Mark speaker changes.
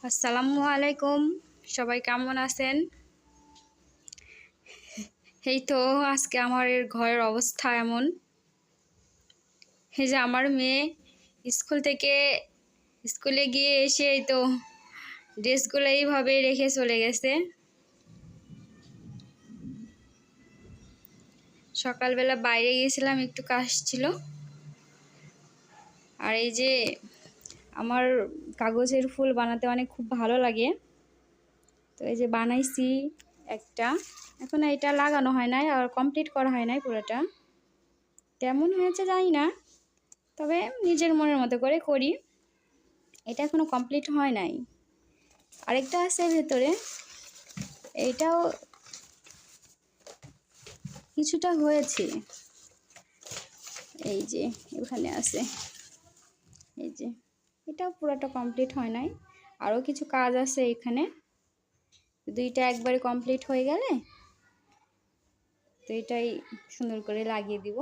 Speaker 1: আসসালামু আলাইকুম, সবাই কেমন আছেন? এই তো আজকে আমার ঘরের অবস্থা এমন। এই যে আমার মেয়ে স্কুলে গিয়ে এসে এই তো ড্রেসগুলো এইভাবে রেখে চলে গেছে। সকালবেলা বাইরে গিয়েছিলাম, একটু কাজ ছিল। আর এই যে আমার কাগজের ফুল বানাতে খুব ভালো লাগে, তো এই যে বানাইছি একটা। এখন এটা লাগানো হয় নাই আর কমপ্লিট করা হয় নাই পুরোটা। কেমন হয়েছে জানি না, তবে নিজের মনের মতো করে করি। এটা এখনো কমপ্লিট হয় নাই। আরেকটা আছে ভেতরে, এইটাও কিছুটা হয়েছে। এই যে এখানে আছে, এই যে এটাও পুরোটা কমপ্লিট হয় নাই, আরও কিছু কাজ আছে এখানে। দুইটা একবারে কমপ্লিট হয়ে গেলে তো এটাই সুন্দর করে লাগিয়ে দিব।